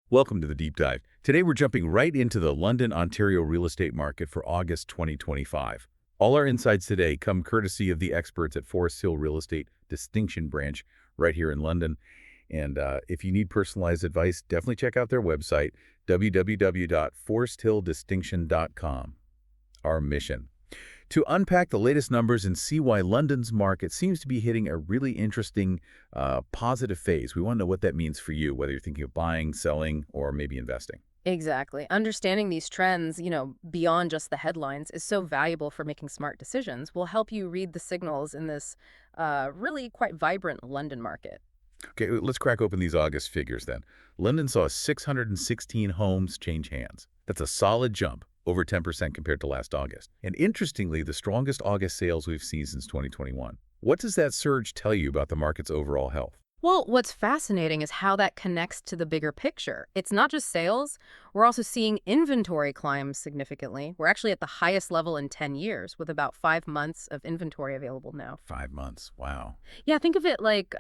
Welcome to the Deep Dive. Today we're jumping right into the London, Ontario real estate market for August 2025. All our insights today come courtesy of the experts at Forest Hill Real Estate Distinction Branch right here in London. And if you need personalized advice, definitely check out their website, www.foresthilldistinction.com. Our mission: to unpack the latest numbers and see why London's market seems to be hitting a really interesting positive phase. We want to know what that means for you, whether you're thinking of buying, selling, or maybe investing. Exactly. Understanding these trends, beyond just the headlines is so valuable for making smart decisions. Will help you read the signals in this really quite vibrant London market. Okay, let's crack open these August figures then. London saw 616 homes change hands. That's a solid jump, over 10% compared to last August. And interestingly, the strongest August sales we've seen since 2021. What does that surge tell you about the market's overall health? Well, what's fascinating is how that connects to the bigger picture. It's not just sales. We're also seeing inventory climb significantly. We're actually at the highest level in 10 years, with about 5 months of inventory available now. 5 months, wow. Yeah, think of it like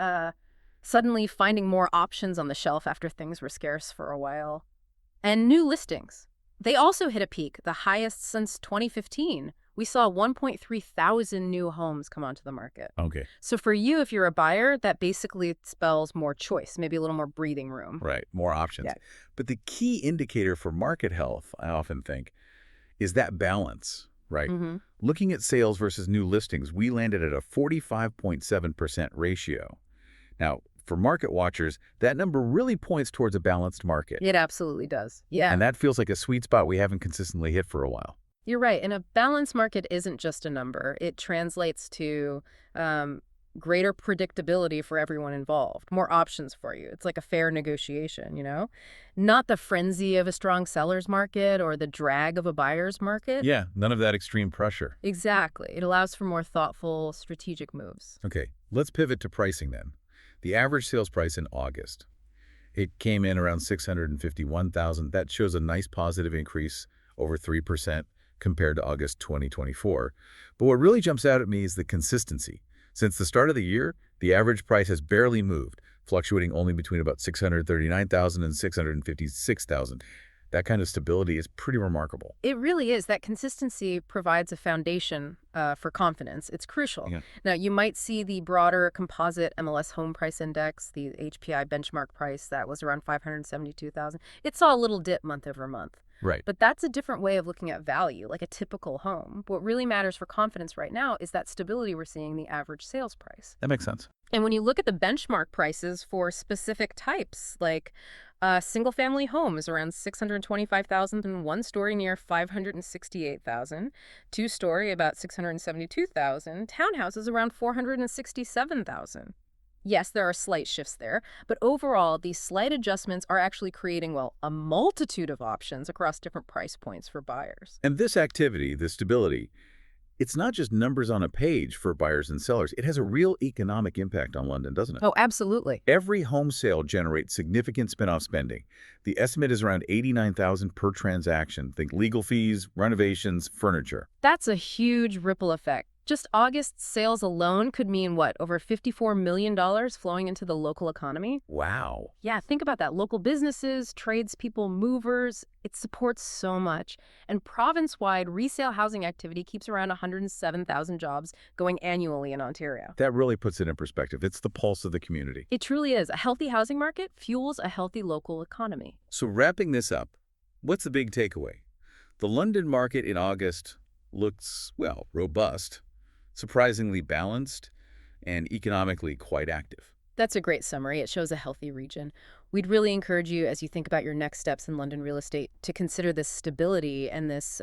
suddenly finding more options on the shelf after things were scarce for a while. And new listings. They also hit a peak, the highest since 2015. We saw 1.3 thousand new homes come onto the market. Okay, So for you, if you're a buyer, that basically spells more choice, maybe a little more breathing room. right, more options. Yeah. But the key indicator for market health, I often think, is that balance, right? hmm Looking at sales versus new listings, we landed at a 45.7% ratio. Now, for market watchers, that number really points towards a balanced market. It absolutely does. Yeah, And that feels like a sweet spot we haven't consistently hit for a while. you're right. And a balanced market isn't just a number. It translates to um, greater predictability for everyone involved, more options for you. It's like a fair negotiation. Not the frenzy of a strong seller's market or the drag of a buyer's market. Yeah, none of that extreme pressure. Exactly. It allows for more thoughtful, strategic moves. Okay, let's pivot to pricing then. The average sales price in August, it came in around 651,000. That shows a nice positive increase, over 3% compared to August 2024. But what really jumps out at me is the consistency. Since the start of the year, the average price has barely moved, fluctuating only between about 639,000 and 656,000. That kind of stability is pretty remarkable. It really is. That consistency provides a foundation for confidence. It's crucial. Yeah. Now, you might see the broader composite MLS home price index, the HPI benchmark price that was around 572,000. It saw a little dip month over month. Right. But that's a different way of looking at value, like a typical home. What really matters for confidence right now is that stability we're seeing in the average sales price. That makes sense. And when you look at the benchmark prices for specific types, like single family homes around 625,000 and one story near 568,000, two story about 672,000, townhouses around 467,000. Yes, there are slight shifts there, but overall, these slight adjustments are actually creating, well, a multitude of options across different price points for buyers. And this activity, this stability, it's not just numbers on a page for buyers and sellers. It has a real economic impact on London, doesn't it? Oh, absolutely. Every home sale generates significant spin-off spending. The estimate is around 89,000 per transaction. Think legal fees, renovations, furniture. That's a huge ripple effect. Just August sales alone could mean what, over $54 million flowing into the local economy? Wow. Yeah, think about that. Local businesses, tradespeople, movers, it supports so much. And province-wide resale housing activity keeps around 107,000 jobs going annually in Ontario. That really puts it in perspective. It's the pulse of the community. It truly is. A healthy housing market fuels a healthy local economy. So wrapping this up, what's the big takeaway? The London market in August looks, well, robust, surprisingly balanced, and economically quite active. That's a great summary. It shows a healthy region. We'd really encourage you, as you think about your next steps in London real estate, to consider this stability and this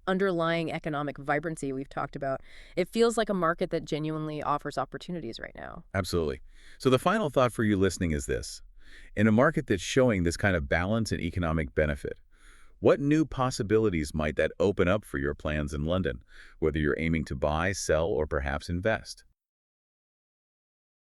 underlying economic vibrancy we've talked about. It feels like a market that genuinely offers opportunities right now. Absolutely. So the final thought for you listening is this. In a market that's showing this kind of balance and economic benefit, what new possibilities might that open up for your plans in London, whether you're aiming to buy, sell, or perhaps invest?